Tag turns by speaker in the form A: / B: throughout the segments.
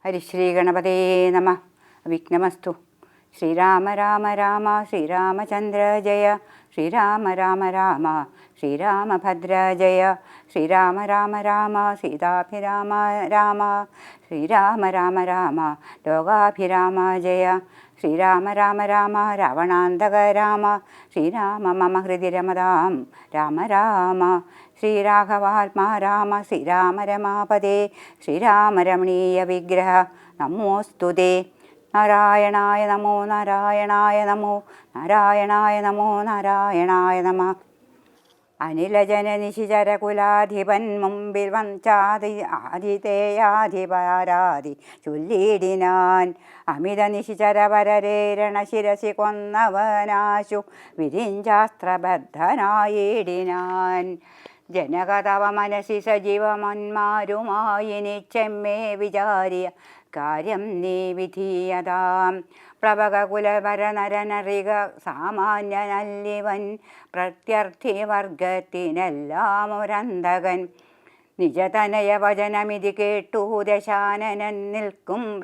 A: ഹരിശ്രീ ഗണപതേ നമ. വിഘ്നമസ്തു. ശ്രീരാമ രാമ രാമ ശ്രീരാമചന്ദ്ര ജയ. ശ്രീരാമ രാമ രാമ ശ്രീരാമഭദ്ര ജയ. ശ്രീരാമ രാമ രാമ സീതാഭിരാമ രാമ. ശ്രീരാമ രാമ രാമ ലോകാഭിരാമ ജയ. ശ്രീരാമ രാമ രാമ രാവണാന്തക രാമ. ശ്രീരാമ മമ ഹൃദി രമതാം രാമ രാമ. ശ്രീരാഘവാത്മാ രാമ ശ്രീരാമ രമാപദേ. ശ്രീരാമ രമണീയ വിഗ്രഹ നമോസ്തുതേ. നാരായണായ നമോ നാരായണായ നമോ നാരായണായ നമോ നാരായണായ നമ. അനിലജന നിശിചരകുലാധിപൻ മുമ്പിൽ വഞ്ചാതി ആദിതേയാധിപാരാതി ചൊല്ലിടിനാൻ. അമിത നിശിചരവരരേരണ ശിരസി കൊന്നവനാശു വിരിഞ്ചാസ്ത്രബദ്ധനായിടിനാൻ. ജനകതവ മനസി സജീവമന്മാരുമായി നിച്ചെമ്മേ വിചാരിയ കാര്യം നീ വിധീയതാം. പ്ലവകുലവരനരനറിക സാമാന്യനല്ലിവൻ പ്രത്യർത്ഥി വർഗത്തിനെല്ലാം ഒരന്തകൻ. നിജതനയ വചനമിതി കേട്ടു ദശാനനൻ നിൽക്കും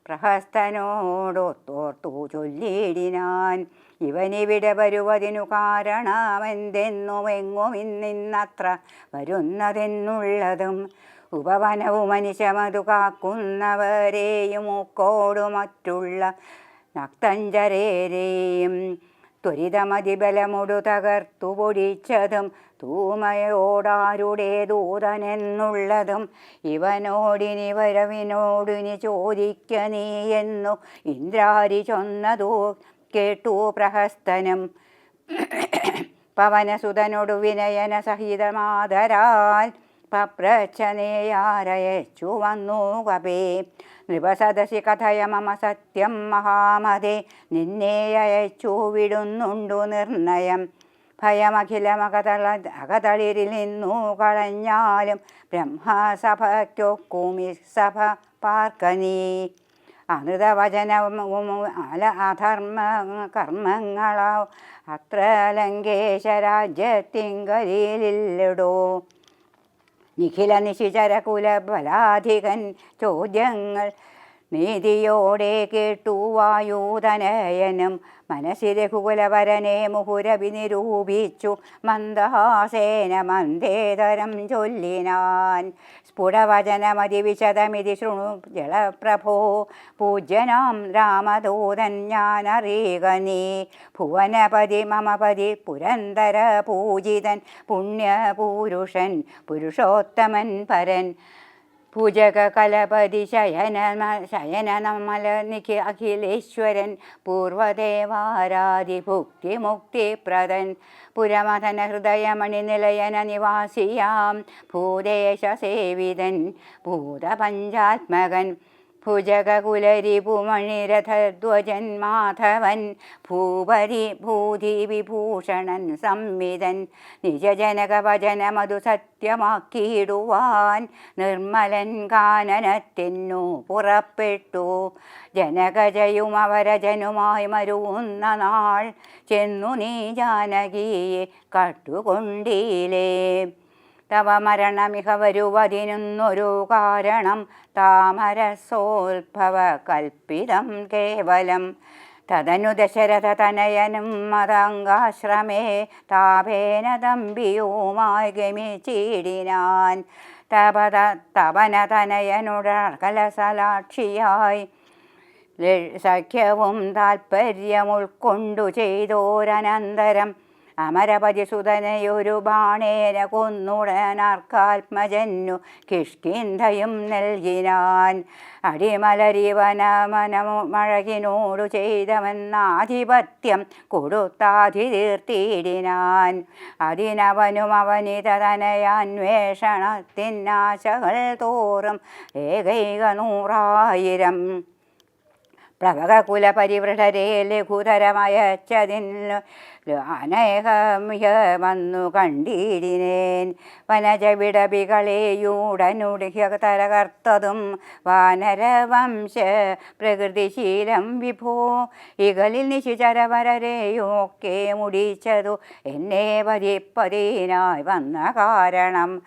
A: പ്രഹസ്തനോടൊത്തോർത്തു ചൊല്ലിടിനാൻ. ഇവനിവിടെ വരുവതിനു കാരണമെന്തെന്നും എങ്ങും ഇന്നത്ര വരുന്നതെന്നുള്ളതും ഉപവനവും മനുഷ്യമതു കാക്കുന്നവരെയും മൂക്കോടു മറ്റുള്ള നക്തഞ്ചരേരെയും ത്വരിതമതിബലമൊടു തകർത്തു പൊടിച്ചതും തൂമയോടാരുടെ ദൂതനെന്നുള്ളതും ഇവനോടിനി വരവിനോടിനി ചോദിക്ക നീ എന്നു ഇന്ദ്രാരി ചൊന്നതു കേട്ടു പ്രഹസ്തനും. പവനസുതനൊടു വിനയന സഹിതമാതരാൽ പപ്രച്ഛനേയാരയച്ചു വന്നു കപേ. നൃപസദസി കഥയ മമ സത്യം മഹാമതേ. നിന്നെ അയച്ചു വിടുന്നുണ്ടു നിർണയം. ഭയമഖിലമകതളിരിൽ നിന്നു കളഞ്ഞാലും ബ്രഹ്മസഭയ്ക്കൊക്കുമി സഭ പാർക്കനീ. അനൃതവചനവും അധർമ്മ കർമ്മങ്ങളോ അത്ര ലങ്കേശ രാജ്യത്തിങ്കലില്ലടോ. നിഖില നിശിചരകുല ബലാധികൻ ചോദ്യങ്ങൾ നീതിയോടെ കേട്ടു വായുതനയനും. മനസ്സി രഘുകുലവരനെ മുഹുരവി നിരൂപിച്ചു മന്ദഹാസേന മന്ദേതരം ചൊല്ലിനാൻ. സ്ഫുടവചനമതിവിശദമിതി ശൃണു ജലപ്രഭോ. പൂജ്യനാം രാമദൂതൻ ഞാനറിയുക നീ. ഭുവനപതി മമപതി പുരന്തര പൂജിതൻ പുണ്യപൂരുഷൻ പുരുഷോത്തമൻ പരൻ. ഭുജക കലപതി ശയനമല നിഖി അഖിലേശ്വരൻ പൂർവദേവാരാധി ഭുക്തി മുക്തിപ്രദൻ. പുരമഥന ഹൃദയമണി നിലയന നിവാസിയാം ഭൂദേശസേവിതൻ ഭൂതപഞ്ചാത്മകൻ. ഭുജകുലരിപുമണിരഥധ്വജൻ മാധവൻ ഭൂപരി ഭൂതി വിഭൂഷണൻ സംവിധൻ. നിജജനകവചനമതു സത്യമാക്കിയിടുവാൻ നിർമ്മലൻ കാനനത്തിനു പുറപ്പെട്ടു. ജനകജയും അവരജനുമായി മരുവുന്ന നാൾ ചെന്നു നീ ജാനകിയെ കട്ടുകൊണ്ടീലേ. തവ മരണമിഹ വരുവതിനൊരു കാരണം താമരസോത്ഭവ കൽപ്പിതം കേവലം. തദനു ദശരഥ തനയനും മതംഗാശ്രമേ താപേന തമ്പിയുമായി ഗമിച്ചിടിനാൻ. തപന തനയനുടകലസലാക്ഷിയായി സഖ്യവും താൽപ്പര്യമുൾക്കൊണ്ടു ചെയ്തോരനന്തരം അമരപതിസുതനയൊരു ബാണേന കൊന്നുടനാർക്കാത്മജന്നു കിഷ്കിന്ധയും നൽകിനാൻ. അടിമലരിവനമഴകിനോടു ചെയ്തവന്നാധിപത്യം കൊടുത്താധി തീർത്തിയിടിനാൻ. അതിനവനും അവനിതനയാന്വേഷണത്തിനാശകൾ തോറും ഏകൈക 100,000 പ്ലവകുലപരിവൃഢരെ ലഘുതരമയച്ചതിന് അനേകമിഹ വന്നു കണ്ടിടിനേൻ. വനജവിടപികളെയുടനുടിഹതരകർത്തതും വാനരവംശ പ്രകൃതിശീലം വിഭോ. ഇകളിൽ നിശിചരവരരെയൊക്കെ മുടിച്ചതു എന്നെ വധിപ്പതിനായി വന്ന കാരണം.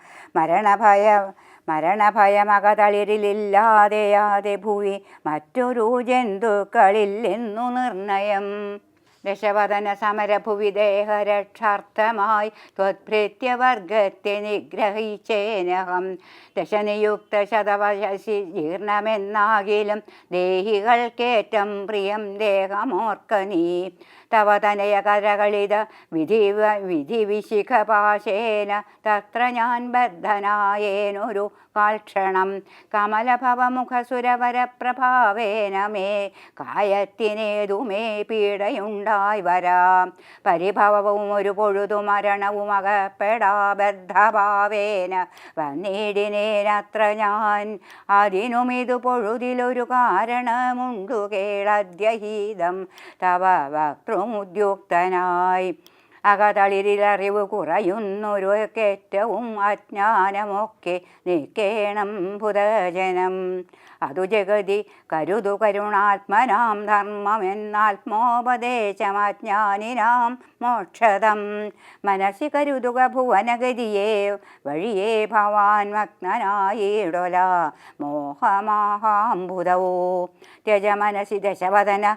A: മരണഭയമകതളിരിലില്ലാതെയാതെ ഭൂവി മറ്റൊരു ജന്തുക്കളില്ലെന്നു നിർണയം. ദശവദന സമരഭുവി ദേഹരക്ഷാർത്ഥമായി ത്വത്ഭൃത്യവർഗത്തെ നിഗ്രഹിച്ചേനഹം. ദശനിയുക്ത ശതവശി ജീർണമെന്നാകിലും ദേഹികൾക്കേറ്റം പ്രിയം ദേഹമോർക്കനീ. തവ തനയ കരകളിത വിധിവിശിഖപാശേന തത്ര ഞാൻ ബദ്ധനായേനൊരു കാൽക്ഷണം. കമലഭവമുഖസുരവരപ്രഭാവേന മേ കായത്തിനേതുമേ പീഡയുണ്ടായി വരാം. പരിഭവവും ഒരു പൊഴുതു മരണവും അകപ്പെടാ ബദ്ധഭാവേന വന്നിടിനേനത്ര ഞാൻ. അതിനുമിതു പൊഴുതിലൊരു കാരണമുണ്ടു കേളദ്യഹീതം തവ വക്തൃമുദ്യുക്തനായി. അകതളിരിലറിവ് കുറയുന്നൊരു കേറ്റവും അജ്ഞാനമൊക്കെ നീക്കേണം ഭുതജനം. അതു ജഗതി കരുതു കരുണാത്മനാം ധർമ്മമെന്നാത്മോപദേശമജ്ഞാനിനാം മോക്ഷദം. മനസ്സി കരുതുക ഭുവനഗതിയെ വഴിയേ ഭവാൻ മഗ്നനായിടൊല മോഹമാഹാംബുധവോ. ത്യജ മനസി ദശവദന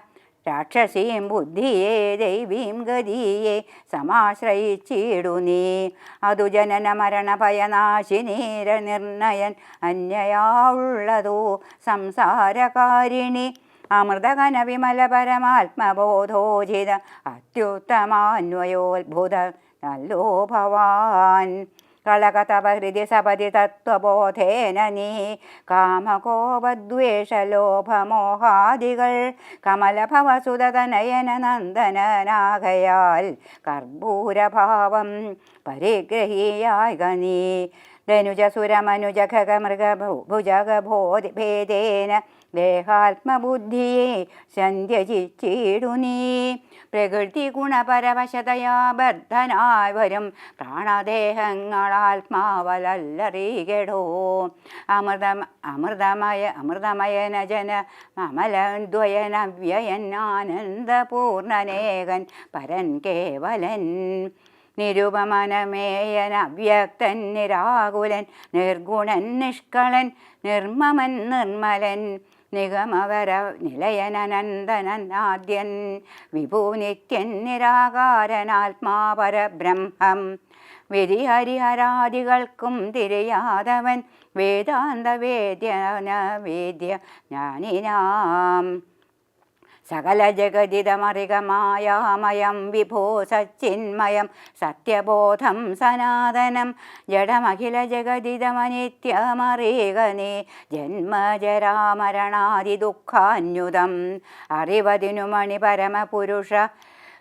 A: രാക്ഷസീം ബുദ്ധിയെ ദൈവീം ഗതിയെ സമാശ്രയിച്ചിടു നീ. അതു ജനന മരണ ഭയനാശിനീര നിർണയൻ അന്യയാവുള്ളതോ സംസാരകാരിണി. അമൃതഘന വിമല പരമാത്മബോധോചിത അത്യുത്തമാന്വയോത്ഭുത നല്ലോ ഭവാൻ. കളകതപഹൃതി സപതി തത്വബോധേന നീ കാമകോപദ്വേഷലോഭമോഹാദികൾ കമലഭവസുതനയന നന്ദനനാകയാൽ കർപ്പൂരഭാവം പരിഗ്രഹീയായ നീ. ധനുജസുരമനുജ ഖഗമൃഗഭുജഗഭേദേന ദേഹാത്മബുദ്ധിയെ സന്ധ്യജിച്ചിടു നീ. പ്രകൃതി ഗുണപരവശതയാ ബദ്ധനായി വരും പ്രാണദേഹങ്ങളാത്മാവലല്ലറികെടോ. അമൃതമയന ജന അമലദ്വയനവ്യയനാനന്ദപൂർണനേകൻ പരൻ കേവലൻ. നിരുപമനമേയൻ അവ്യക്തൻ നിരാകുലൻ നിർഗുണൻ നിഷ്കളൻ നിർമ്മമൻ നിർമ്മലൻ നിഗമവര നിലയനനന്ദനാദ്യൻ വിഭുനിത്യൻ നിരാകാരനാത്മാപരബ്രഹ്മം. വിധിഹരിഹരാദികൾക്കും തിരിയാതവൻ വേദാന്തവേദ്യ ജ്ഞാനിനാം. സകല ജഗതിതമറികമായാമയം വിഭോ സച്ചിന്മയം സത്യബോധം സനാതനം. ജഡമഖില ജഗതിതമനിത്യമറികനേ ജന്മജരാമരണാദി ദുഃഖാന്യുതം. അറിവതിനു മണി പരമപുരുഷ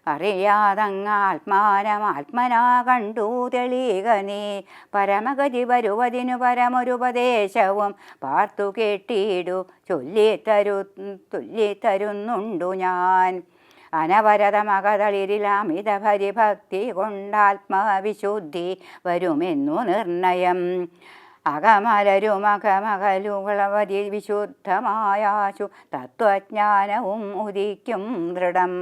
A: അറിയാതങ്ങാത്മാനമാത്മനാ കണ്ടു തെളികനീ. പരമഗതി വരുവതിനു പരമൊരുപദേശവും പാർത്തു കേട്ടിടു ചൊല്ലിത്തരുന്നുണ്ടു ഞാൻ. അനവരതമകതളിരിലമിത ഭരിഭക്തി കൊണ്ടാത്മവിശുദ്ധി വരുമെന്നു നിർണയം. അകമലരുമകമകലുകളവധി വിശുദ്ധമായാശു തത്വജ്ഞാനവും ഉദിക്കും ദൃഢം.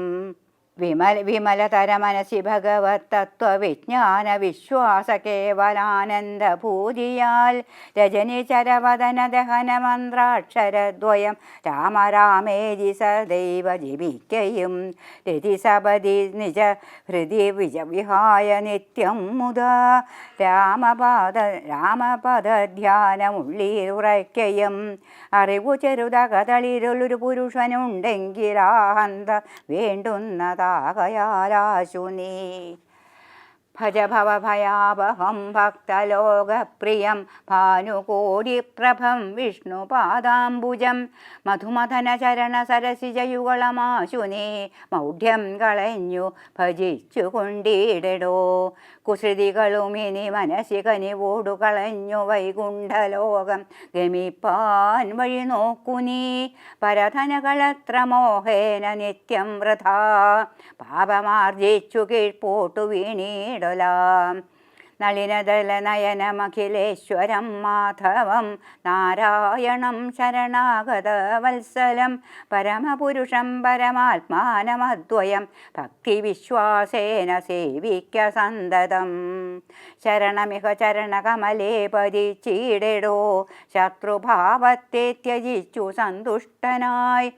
A: വിമലതര മനസി ഭഗവത് തത്വവിജ്ഞാന വിശ്വാസ കേവലാനന്ദഭൂതിയാൽ രജനി ചരവദന ദഹന മന്ത്രാക്ഷരദ്വയം രാമരാമേജി സദൈവ ജപിക്കയും രതി സപതി നിജ ഹൃദി വിഹായ നിത്യം മുതാ രാമപദധ്യാനമുള്ളിലുറയ്ക്കയും. അറിവു ചെറുതകതളിരുളൊരു പുരുഷനുണ്ടെങ്കിലാഹന്ത വേണ്ടുന്നതാകയാലാശു നീ. ഭജ ഭവഭയാവഹം ഭക്തലോകപ്രിയം ഭാനുകോടിപ്രഭം വിഷ്ണുപാദാംബുജം. മധുമഥന ചരണ സരസിജയുഗളമാശു നീ മൗഢ്യം കളഞ്ഞു ഭജിച്ചു കൊണ്ടിടടോ. കുസൃതികളുമിനി മനസ്സി കനിവോടു കളഞ്ഞു വൈകുണ്ഠലോകം ഗമിപ്പാൻ വഴി നോക്കു നീ. പരധനകളത്ര മോഹേന നിത്യം വൃഥാ പാപമാർജിച്ചു കീഴ്പോട്ടു വീണിടലാം. നളിനദലനയനമഖിലേശ്വരം മാധവം നാരായണം ശരണാഗതവത്സലം പരമപുരുഷം പരമാത്മാനമദ്വയം ഭക്തിവിശ്വാസേന സേവിക്ക സന്തതം. ശരണമിഹ ചരണകമലേ പതിച്ചിടടോ ശത്രുഭാവത്തെ ത്യജിച്ചു സന്തുഷ്ടനായി.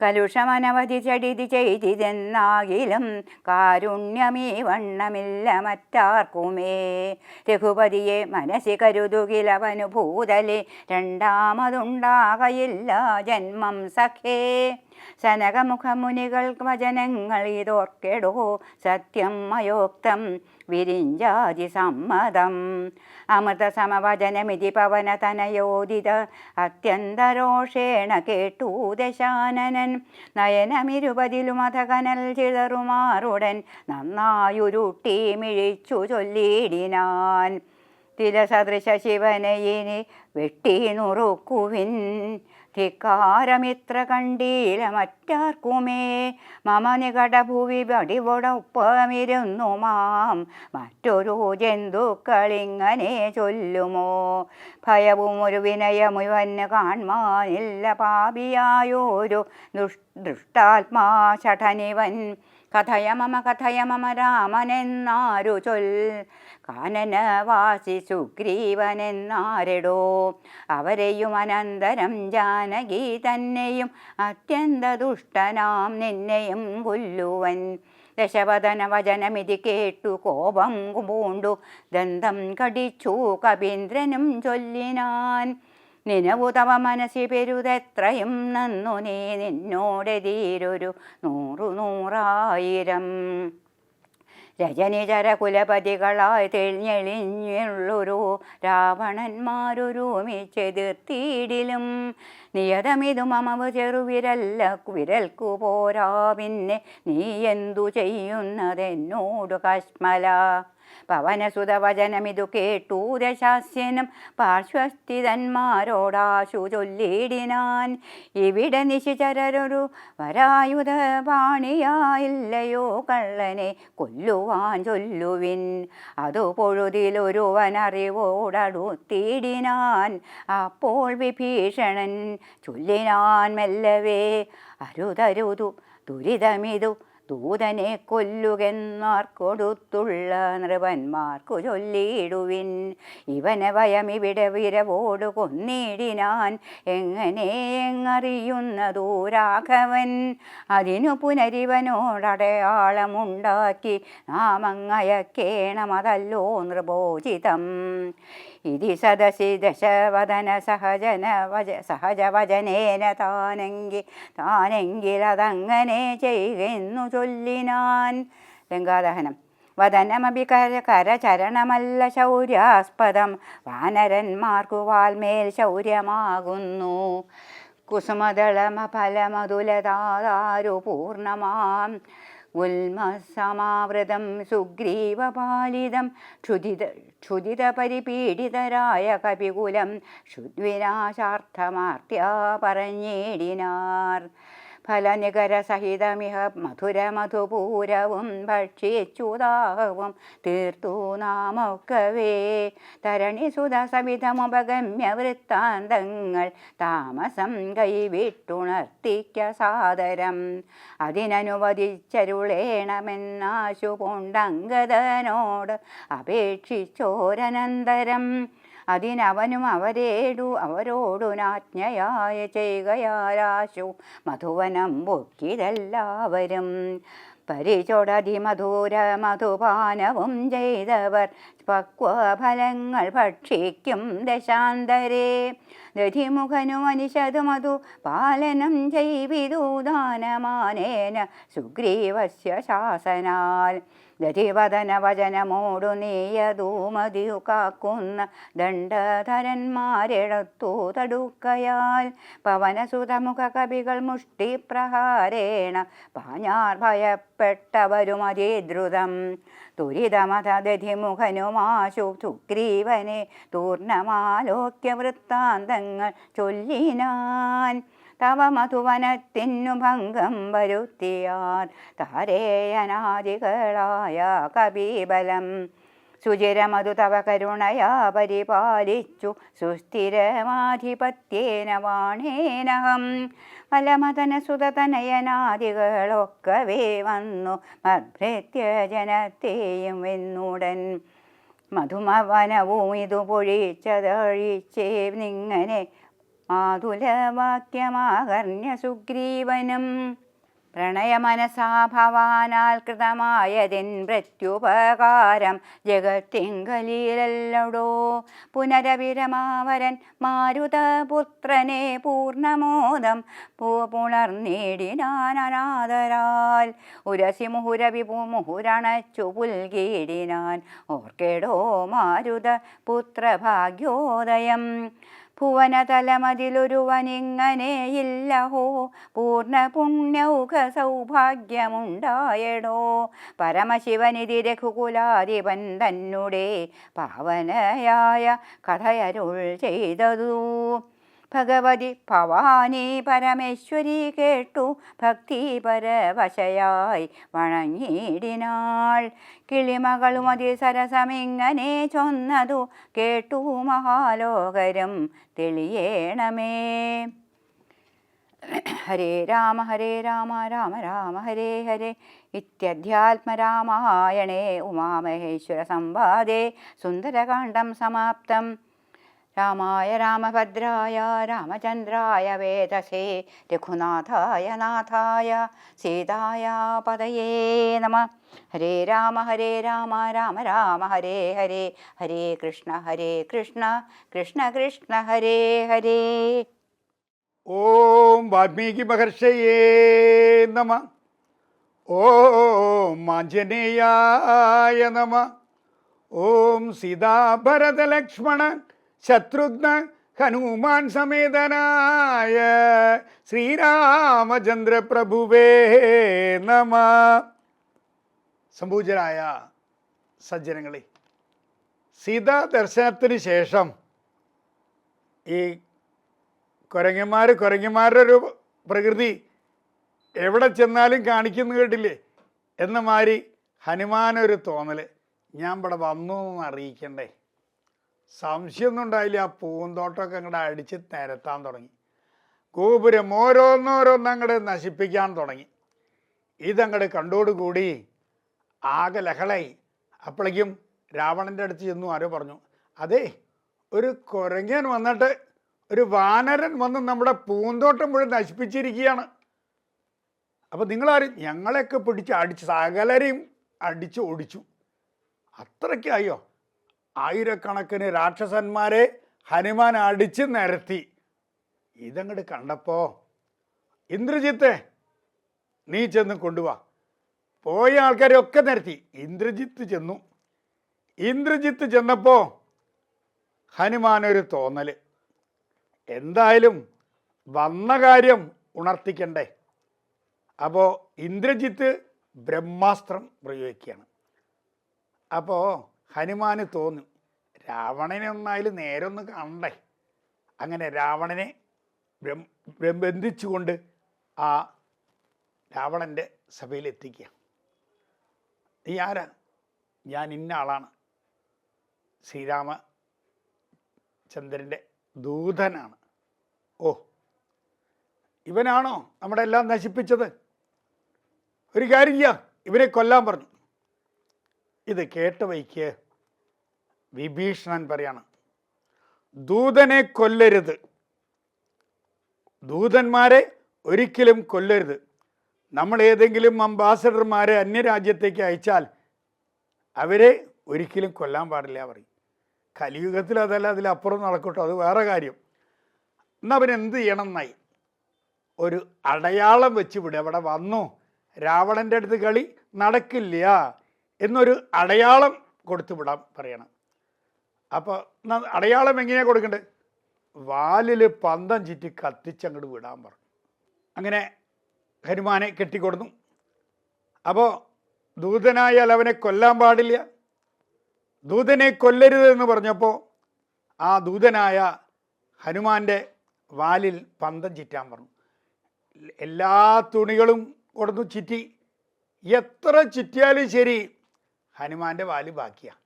A: കലുഷമനവധി ചടിതി ചെയ്തിതെന്നാകിലും കാരുണ്യമീ വണ്ണമില്ല മറ്റാർക്കുമേ. രഘുപതിയെ മനസ്സി കരുതുകിലവനു ഭൂതലെ രണ്ടാമതുണ്ടാകയില്ല ജന്മം സഖേ. സനകമുഖമുനികൾ വചനങ്ങൾ ഇതോർക്കെടോ സത്യം മയോക്തം വിരിഞ്ചാതി സമ്മതം. അമൃതസമവചനമിതി പവനതനയോദിത അത്യന്തരോഷേണ കേട്ടു ദശാനനൻ. നയനമിരുപതിലുമത കനൽ ചിതറുമാറുടൻ നന്നായുരുട്ടി മിഴിച്ചു ചൊല്ലിയിടിനാൻ. തിലസദൃശ ശിവനെ ഇനി വെട്ടി നുറുക്കുവിൻ ധിക്കാരമിത്ര കണ്ടീല മറ്റാർക്കുമേ. മമ നികടഭൂവി വടിവോടൊപ്പമിരുന്നു മാം മറ്റൊരു ജന്തുക്കളിങ്ങനെ ചൊല്ലുമോ. ഭയവും ഒരു വിനയമുവന് കാൺമാനില്ല പാപിയായൊരു ദുഷ്ടാത്മാ ഷഠനിവൻ. കഥയമമ രാമനെന്നാരു ചൊൽ കാനനവാസി സുഗ്രീവനെന്നാരെടോ. അവരെയും അനന്തരം ജാനകി തന്നെയും അത്യന്ത ദുഷ്ടനാം നിന്നെയും കൊല്ലുവൻ. ദശവദന വചനമിതി കേട്ടു കോപം പൂണ്ടു ദന്തം കടിച്ചു കപീന്ദ്രനും ചൊല്ലിനാൻ. നിനവു തവ മനസ്സി പെരുതെത്രയും നന്നു നീ നിന്നോടെതിരൊരു 100,000 രജനിചര കുലപതികളായി തെളിഞ്ഞെളിഞ്ഞുള്ളൊരു രാവണന്മാരൊരുമിച്ചെതിർത്തിയിടിലും. നിയതമിതു മമവ് വിരൽക്കു പോരാ പിന്നെ നീ എന്തു ചെയ്യുന്നതെന്നോടു കശ്മല. പവനസുതവചനമിതു കേട്ടു ദശാസ്യനും പാർശ്വസ്ഥിതന്മാരോടാശു ചൊല്ലിയിടിനാൻ. ഇവിടെ നിശിചരൊരു വരായുധ പാണിയായില്ലയോ കള്ളനെ കൊല്ലുവാൻ ചൊല്ലുവിൻ. അതു പൊഴുതിലൊരുവനറിവോടടുത്തിടിനാൻ. അപ്പോൾ വിഭീഷണൻ ചൊല്ലിനാൻ മെല്ലവേ അരുതരുതു ദുരിതമിതു ദൂതനെ കൊല്ലുകെന്നാർക്കൊടുത്തുള്ള നൃപന്മാർക്കു ചൊല്ലിയിടുവിൻ. ഇവനെ വയമിവിടെ വിരവോടു കൊന്നിടിനാൻ എങ്ങനെയെങ്ങറിയുന്നതു രാഘവൻ. അതിനു പുനരിവനോടടയാളമുണ്ടാക്കി നാമങ്ങയക്കേണമതല്ലോ നൃപോചിതം. ഇതി സദസി ദശവദന സഹജവചനേന താനെങ്കിലതങ്ങനെ ചെയ്യുന്നു ചൊല്ലിനാൻ. ലങ്കാദഹനം. വദനമഭി കരചരണമല്ല ശൗര്യാസ്പദം വാനരന്മാർക്കു വാൽമേൽ ശൗര്യമാകുന്നു. കുസുമദളമഫലമതുലതാരു പൂർണ്ണമാം ഉൽമസമാവൃതം സുഗ്രീവപാലിതം ക്ഷുദിത പരിപീഡിതരായ കപികുലം ക്ഷുദ്വിനാശാർത്ഥമാർത്യാ പറഞ്ഞിടിനാർ. ഫലനികരസഹിതമിഹ മധുരമധുപൂരവും ഭക്ഷിച്ചുദാഹവും തീർത്തു നാമൊക്കവേ. തരണിസുത സവിധമുപഗമ്യ വൃത്താന്തങ്ങൾ താമസം കൈവിട്ടുണർത്തിക്ക സാദരം. അതിനനുവദിച്ചരുളേണമെന്നാശു പൂണ്ടങ്കദനോട് അപേക്ഷിച്ചോരനന്തരം. അതിനവനും അവരോടു നാജ്ഞയായ ചെയ്യുകയാലാശു മധുവനം പൊക്കിതെല്ലാവരും. മധുപാനവും ചെയ്തവർ പക്വഫലങ്ങൾ ഭക്ഷിക്കും ദശാന്തരേ. ദധിമുഖനു മനിഷതു പാലനം ചെയ്വിതു ദാനമാനേന സുഗ്രീവസ്യ ശാസനാൽ. ദധിവദന വചനമോടു നീയതൂമതിയു കാക്കുന്ന ദണ്ഡധരന്മാരെടുത്തു തടുക്കയാൽ. പവനസുതമുഖ കവികൾ മുഷ്ടിപ്രഹാരേണ പാഞ്ഞാർ ഭയപ്പെട്ടവരും അതിദ്രുതം. ദുരിതമതധിമുഖനുമാശു സുഗ്രീവനെ തൂർണമാലോക്യ വൃത്താന്തങ്ങൾ ചൊല്ലിനാൻ. തവ മധുവനത്തിനു ഭംഗം വരുത്തിയാൽ താരേയനാദികളായ കപിബലം. സുചിരമതു തവ കരുണയാ പരിപാലിച്ചു സുസ്ഥിരമാധിപത്യേന വാണേനഹം ഫലമതന സുതതനയനാദികളൊക്കവേ വന്നു മദ്ഭൃത്യ ജനത്തെയും എന്നുടൻ മധുമവനവും ഇതു പൊഴിച്ചതഴിച്ചേ നിങ്ങനെ മാതുലവാക്യമാകർണ്യ സുഗ്രീവനും പ്രണയമനസാ ഭവാനാൽ കൃതമായതിൻ പ്രത്യുപകാരം ജഗത്തിങ്കലീലല്ലടോ പുനരവിരമാവരൻ മാരുതപുത്രനെ പൂർണ്ണമോദം പുണർനേടിനാൻ അനാദരാൽ ഉരസി മുഹുരവിപുമുഹുരണച്ചു പുൽകീടിനാൻ ഓർക്കേടോ മാരുത പുത്രഭാഗ്യോദയം ഭുവനതലമതിലൊരുവനിങ്ങനെയില്ലഹോ പൂർണ്ണ പുണ്യൗക സൗഭാഗ്യമുണ്ടായടോ പരമശിവനിധി രഘുകുലാധിപൻ തന്നെ പാവനയായ കഥയരുൾ ചെയ്തതു ഭഗവതി ഭവാനി പരമേശ്വരി കേട്ടു ഭക്തി പരവശയായി വണങ്ങിയിടിനാൾ കിളിമകളും അതിസരസമിങ്ങനെ ചൊന്നതു കേട്ടു മഹാലോകരും തെളിയേണമേ ഹരേ രാമ രാമ രാമ ഹരേ ഹരേ ഇത്യധ്യാത്മരാമായണേ ഉമാമഹേശ്വര സംവാദേ സുന്ദരകാണ്ഡം സമാപ്തം രാമായ രാമഭദ്രായ രാമചന്ദ്രായ വേദസേ രഘുനാഥായ നാഥായ സീതായ പതയേ നമഃ ഹരേ രാമ രാമ രാമ ഹരേ ഹരേ ഹരേ കൃഷ്ണ കൃഷ്ണ കൃഷ്ണ ഹരേ ഹരേ.
B: ഓം വാൽമീകി മഹർഷയേ നമഃ. ഓം ആഞ്ജനേയായ നമഃ. ഓം സീതാഭരതലക്ഷ്മണ ശത്രുഘ്ന ഹനുമാൻ സമേതനായ ശ്രീരാമചന്ദ്ര പ്രഭുവേ നമ. സംപൂജ്യരായ സജ്ജനങ്ങളെ, സീതാ ദർശനത്തിന് ശേഷം ഈ കുരങ്ങന്മാരുടെ ഒരു പ്രകൃതി എവിടെ ചെന്നാലും കാണിക്കുന്നു കേട്ടില്ലേ എന്ന മാതിരി ഹനുമാനൊരു തോന്നൽ, ഞാൻ ഇവിടെ വന്നു എന്ന് അറിയിക്കണ്ടേ. സംശയമൊന്നും ഉണ്ടായില്ല. ആ പൂന്തോട്ടമൊക്കെ അങ്ങോട്ട് അടിച്ച് നിരത്താൻ തുടങ്ങി. ഗോപുരം ഓരോന്നോരോന്നങ്ങോട്ട് നശിപ്പിക്കാൻ തുടങ്ങി. ഇതങ്ങോട്ട് കണ്ടോടുകൂടി ആകെ ലഹളായി. അപ്പോഴേക്കും രാവണൻ്റെ അടുത്ത് ചെന്നു ആരോ പറഞ്ഞു, അതെ, ഒരു കുരങ്ങൻ വന്നിട്ട്, ഒരു വാനരൻ വന്ന് നമ്മുടെ പൂന്തോട്ടം മുഴുവൻ നശിപ്പിച്ചിരിക്കുകയാണ്. അപ്പോൾ നിങ്ങളാരും ഞങ്ങളെയൊക്കെ പിടിച്ച് അടിച്ച് സകലരെയും അടിച്ച് ഓടിച്ചു. അത്രയ്ക്കായോ? ആയിരക്കണക്കിന് രാക്ഷസന്മാരെ ഹനുമാൻ അടിച്ച് നിരത്തി. ഇതങ്ങോട്ട് കണ്ടപ്പോൾ, ഇന്ദ്രജിത്തെ നീ ചെന്ന് കൊണ്ടുവാ. പോയ ആൾക്കാരെയൊക്കെ നിരത്തി. ഇന്ദ്രജിത്ത് ചെന്നു. ഇന്ദ്രജിത്ത് ചെന്നപ്പോൾ ഹനുമാനൊരു തോന്നൽ, എന്തായാലും വന്ന കാര്യം ഉണർത്തിക്കണ്ടേ. അപ്പോൾ ഇന്ദ്രജിത്ത് ബ്രഹ്മാസ്ത്രം പ്രയോഗിക്കുകയാണ്. അപ്പോൾ ഹനുമാന് തോന്നി, രാവണനെ ഒന്നായാലും നേരെ ഒന്ന് കാണണ്ടേ. അങ്ങനെ രാവണനെ ബന്ധിച്ചുകൊണ്ട് ആ രാവണൻ്റെ സഭയിൽ എത്തിക്കുക. നീ ആരാ? ഞാൻ ഇന്ന ആളാണ്, ശ്രീരാമചന്ദ്രൻ്റെ ദൂതനാണ്. ഓ, ഇവനാണോ നമ്മുടെ എല്ലാം നശിപ്പിച്ചത്? ഒരു കാര്യം ചെയ്യാം, ഇവരെ കൊല്ലാൻ പറഞ്ഞു. ഇത് കേട്ട വയ്ക്ക് വിഭീഷണൻ പറയാണ്, ദൂതനെ കൊല്ലരുത്, ദൂതന്മാരെ ഒരിക്കലും കൊല്ലരുത്. നമ്മൾ ഏതെങ്കിലും അംബാസഡർമാരെ അന്യരാജ്യത്തേക്ക് അയച്ചാൽ അവരെ ഒരിക്കലും കൊല്ലാൻ പാടില്ല പറയും. കലിയുഗത്തിൽ അതല്ല, അതിലപ്പുറം നടക്കട്ടോ, അത് വേറെ കാര്യം. എന്നാൽ അവനെന്ത് ചെയ്യണം എന്നായി, ഒരു അടയാളം വെച്ച് വിടുക. അവിടെ വന്നു, രാവണൻ്റെ അടുത്ത് കളി നടക്കില്ല എന്നൊരു അടയാളം കൊടുത്തു വിടാൻ പറയണം. അപ്പോൾ അടയാളം എങ്ങനെയാണ് കൊടുക്കേണ്ടത്? വാലിൽ പന്തം ചുറ്റി കത്തിച്ചങ്ങോട്ട് വിടാൻ പറഞ്ഞു. അങ്ങനെ ഹനുമാനെ കെട്ടിക്കൊടുന്നു. അപ്പോൾ ദൂതനായാൽ അവനെ കൊല്ലാൻ പാടില്ല. ദൂതനെ കൊല്ലരുത് എന്ന് പറഞ്ഞപ്പോൾ ആ ദൂതനായ ഹനുമാൻ്റെ വാലിൽ പന്തം ചുറ്റാൻ പറഞ്ഞു. എല്ലാ തുണികളും കൊടുത്തു ചുറ്റി. എത്ര ചുറ്റിയാലും ശരി ഹനുമാൻ്റെ വാല് ബാക്കിയാണ്.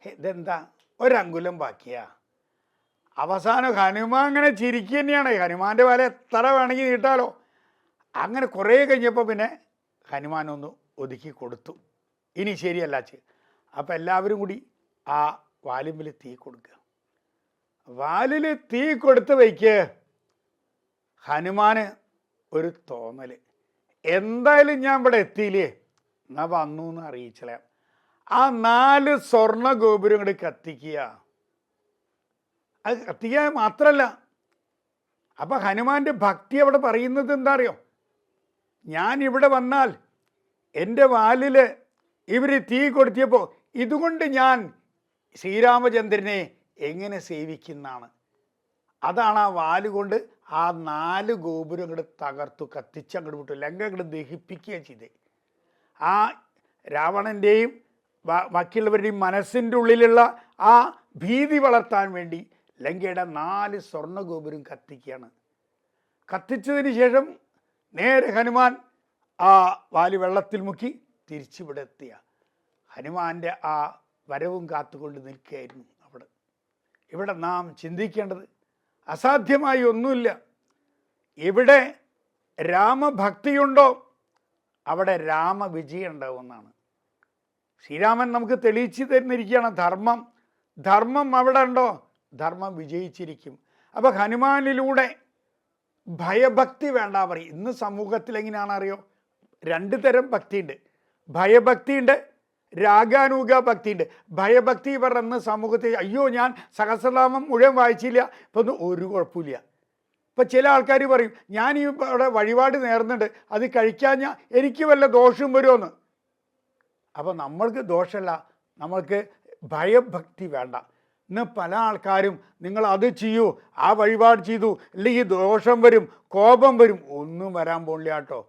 B: ഇതെന്താ ഒരങ്കുലം ബാക്കിയാ. അവസാനം ഹനുമാൻ അങ്ങനെ ചിരിക്കുക തന്നെയാണ്. ഹനുമാൻ്റെ വല എത്ര വേണമെങ്കിൽ നീട്ടാലോ. അങ്ങനെ കുറേ കഴിഞ്ഞപ്പോൾ പിന്നെ ഹനുമാനൊന്ന് ഒതുക്കി കൊടുത്തു. ഇനി ശരിയല്ല അപ്പം എല്ലാവരും കൂടി ആ വാലിമ്പിൽ തീ കൊടുക്കുക. വാലിൽ തീ കൊടുത്ത് വയ്ക്ക്. ഹനുമാന് ഒരു തോന്നൽ, എന്തായാലും ഞാൻ ഇവിടെ എത്തിയില്ലേ, എന്നാ വന്നു എന്ന് അറിയിച്ചളയാം. ആ 4 സ്വർണ്ണ ഗോപുരം കൂടി കത്തിക്കുക. അത് കത്തിക്കുക മാത്രമല്ല, അപ്പം ഹനുമാന്റെ ഭക്തി അവിടെ പറയുന്നത് എന്താ അറിയോ, ഞാൻ ഇവിടെ വന്നാൽ എൻ്റെ വാലിൽ ഇവർ തീ കൊടുത്തിയപ്പോൾ ഇതുകൊണ്ട് ഞാൻ ശ്രീരാമചന്ദ്രനെ എങ്ങനെ സേവിക്കുന്നതാണ്. അതാണ് ആ വാലുകൊണ്ട് ആ 4 ഗോപുരം അങ്ങോട്ട് തകർത്തു, കത്തിച്ച് അങ്ങോട്ട് വിട്ടു, ലങ്ക അങ്ങോട്ട് ദഹിപ്പിക്കുകയാണ് ചെയ്തത്. ആ രാവണൻ്റെയും ബാക്കിയുള്ളവരുടെയും മനസ്സിൻ്റെ ഉള്ളിലുള്ള ആ ഭീതി വളർത്താൻ വേണ്ടി ലങ്കയുടെ 4 സ്വർണ്ണ ഗോപുരം കത്തിക്കുകയാണ്. കത്തിച്ചതിന് ശേഷം നേരെ ഹനുമാൻ ആ വാല് വെള്ളത്തിൽ മുക്കി തിരിച്ചിവിടെ എത്തിയ ഹനുമാൻ്റെ ആ വരവും കാത്തുകൊണ്ട് നിൽക്കുകയായിരുന്നു അവിടെ. ഇവിടെ നാം ചിന്തിക്കേണ്ടത് അസാധ്യമായി ഒന്നുമില്ല. എവിടെ രാമഭക്തിയുണ്ടോ അവിടെ രാമവിജയം ഉണ്ടാവുമെന്നാണ് ശ്രീരാമൻ നമുക്ക് തെളിയിച്ചു തരുന്നിരിക്കുകയാണ്. ധർമ്മം അവിടെ ഉണ്ടോ ധർമ്മം വിജയിച്ചിരിക്കും. അപ്പം ഹനുമാനിലൂടെ ഭയഭക്തി വേണ്ട പറയും. ഇന്ന് സമൂഹത്തിൽ എങ്ങനെയാണെന്ന് അറിയോ, 2 തരം ഭക്തിയുണ്ട്. ഭയഭക്തിയുണ്ട്, രാഗാനുഗ ഭക്തിയുണ്ട്. ഭയഭക്തി പറഞ്ഞ സമൂഹത്തിൽ അയ്യോ ഞാൻ സഹസ്രനാമം മുഴുവൻ വായിച്ചില്ല, ഇപ്പം ഒന്നും ഒരു കുഴപ്പമില്ല. ഇപ്പം ചില ആൾക്കാർ പറയും ഞാൻ ഈ അവിടെ വഴിപാട് നേർന്നുണ്ട്, അത് കഴിക്കാഞ്ഞാൽ എനിക്ക് വല്ല ദോഷവും വരുമെന്ന്. അപ്പം നമ്മൾക്ക് ദോഷമല്ല, നമ്മൾക്ക് ഭയഭക്തി വേണ്ട. ഇന്ന് പല ആൾക്കാരും നിങ്ങൾ അത് ചെയ്യൂ, ആ വഴിപാട് ചെയ്തു, അല്ലെങ്കിൽ ദോഷം വരും, കോപം വരും. ഒന്നും വരാൻ പോണില്ല കേട്ടോ.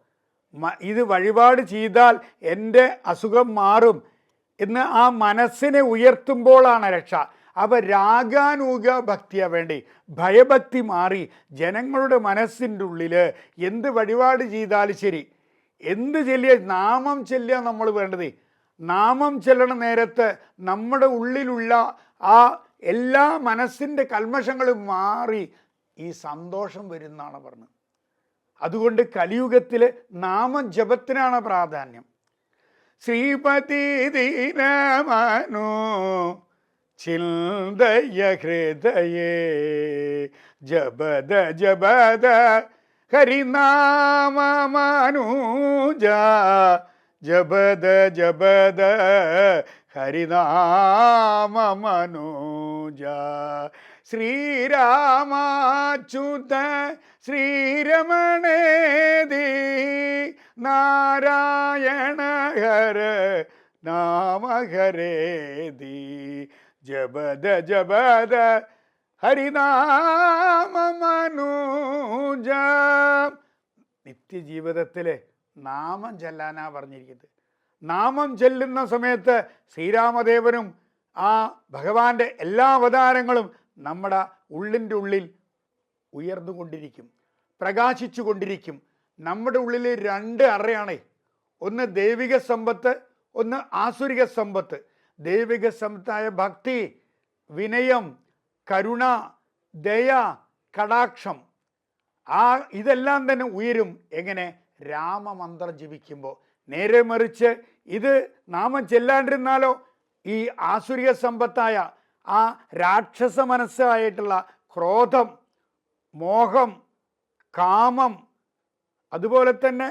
B: ഇത് വഴിപാട് ചെയ്താൽ എൻ്റെ അസുഖം മാറും എന്ന് ആ മനസ്സിനെ ഉയർത്തുമ്പോഴാണ് രക്ഷ. അപ്പോൾ രാഗാനൂക ഭക്തിയാണ് വേണ്ടി. ഭയഭക്തി മാറി ജനങ്ങളുടെ മനസ്സിൻ്റെ ഉള്ളിൽ എന്ത് വഴിപാട് ചെയ്താലും ശരി, എന്ത് ചൊല്ലിയ നാമം ചൊല്ലുക നമ്മൾ വേണ്ടത്. നാമം ചൊല്ലണ നേരത്ത് നമ്മുടെ ഉള്ളിലുള്ള ആ എല്ലാ മനസ്സിൻ്റെ കൽമഷങ്ങളും മാറി ഈ സന്തോഷം വരുന്നാണ് പറഞ്ഞത്. അതുകൊണ്ട് കലിയുഗത്തിൽ നാമജപത്തിനാണ് പ്രാധാന്യം. ശ്രീപതി ദീനമനോ ചിന്തയ ഹൃദയേ ജപദ ജപദ ഹരിനാമമനുജ ജപദ ജപദ ഹരിനാമമനുജ ശ്രീരാമാച്യുത ശ്രീരമണേതി നാരായണ ഹര നാമഹരേതി ജപദ ജപദ ഹരിനാമമനുജ. നിത്യജീവിതത്തിൽ നാമം ചൊല്ലാനാ പറഞ്ഞിരിക്കുന്നത്. നാമം ചൊല്ലുന്ന സമയത്ത് ശ്രീരാമദേവനും ആ ഭഗവാന്റെ എല്ലാ അവതാരങ്ങളും നമ്മുടെ ഉള്ളിൻ്റെ ഉള്ളിൽ ഉയർന്നുകൊണ്ടിരിക്കും, പ്രകാശിച്ചു കൊണ്ടിരിക്കും. നമ്മുടെ ഉള്ളിൽ 2 അറയാണ്, ഒന്ന് ദൈവിക സമ്പത്ത്, ഒന്ന് ആസുരിക സമ്പത്ത്. ദൈവിക സമ്പത്തായ ഭക്തി, വിനയം, കരുണ, ദയ, കടാക്ഷം, ഇതെല്ലാം തന്നെ ഉയരും. എങ്ങനെ? രാമമന്ത്രം ജപിക്കുമ്പോൾ. നേരെ മറിച്ച് ഇത് നാമം ചെല്ലാണ്ടിരുന്നാലോ ഈ ആസുരിക സമ്പത്തായ ആ രാക്ഷസ മനസ്സായിട്ടുള്ള ക്രോധം, മോഹം, കാമം, അതുപോലെ തന്നെ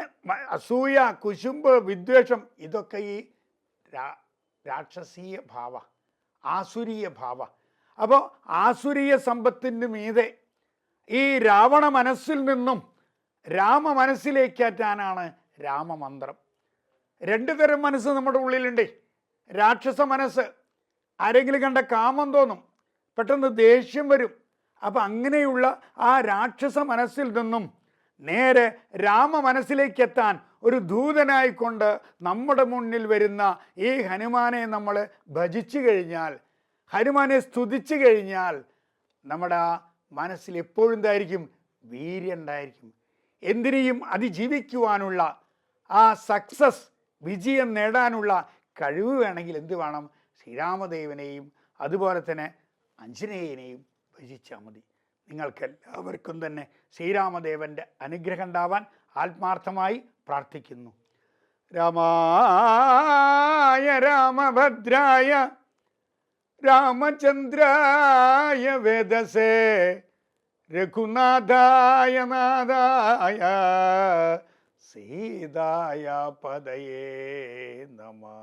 B: അസൂയ, കുശുമ്പ്, വിദ്വേഷം, ഇതൊക്കെ ഈ രാക്ഷസീയ ഭാവ, ആസുരീയ ഭാവ. അപ്പോൾ ആസുരീയ സമ്പത്തിൻ്റെ മീതെ ഈ രാവണ മനസ്സിൽ നിന്നും രാമ മനസ്സിലേക്കേറ്റാനാണ് രാമമന്ത്രം. 2 തരം മനസ്സ് നമ്മുടെ ഉള്ളിലുണ്ട്. രാക്ഷസ മനസ്സ്, ആരെങ്കിലും കണ്ട കാമം തോന്നും, പെട്ടെന്ന് ദേഷ്യം വരും. അപ്പം അങ്ങനെയുള്ള ആ രാക്ഷസ മനസ്സിൽ നിന്നും നേരെ രാമ മനസ്സിലേക്കെത്താൻ ഒരു ദൂതനായിക്കൊണ്ട് നമ്മുടെ മുന്നിൽ വരുന്ന ഈ ഹനുമാനെ നമ്മൾ ഭജിച്ചു കഴിഞ്ഞാൽ, ഹനുമാനെ സ്തുതിച്ചു കഴിഞ്ഞാൽ നമ്മുടെ ആ മനസ്സിൽ എപ്പോഴും എന്തായിരിക്കും? വീര്യം ഉണ്ടായിരിക്കും. എന്തിനേയും അതിജീവിക്കുവാനുള്ള ആ സക്സസ്, വിജയം നേടാനുള്ള കഴിവ് വേണമെങ്കിൽ എന്ത് വേണം? ശ്രീരാമദേവനെയും അതുപോലെ തന്നെ ആഞ്ജനേയനെയും ഭജിച്ചാൽ മതി. നിങ്ങൾക്കെല്ലാവർക്കും തന്നെ ശ്രീരാമദേവൻ്റെ അനുഗ്രഹം ഉണ്ടാവാൻ ആത്മാർത്ഥമായി പ്രാർത്ഥിക്കുന്നു. രാമായ രാമഭദ്രായ രാമചന്ദ്രായ വേദസേ രഘുനാഥായ നാഥായ സീതായ പദയേ നമഃ.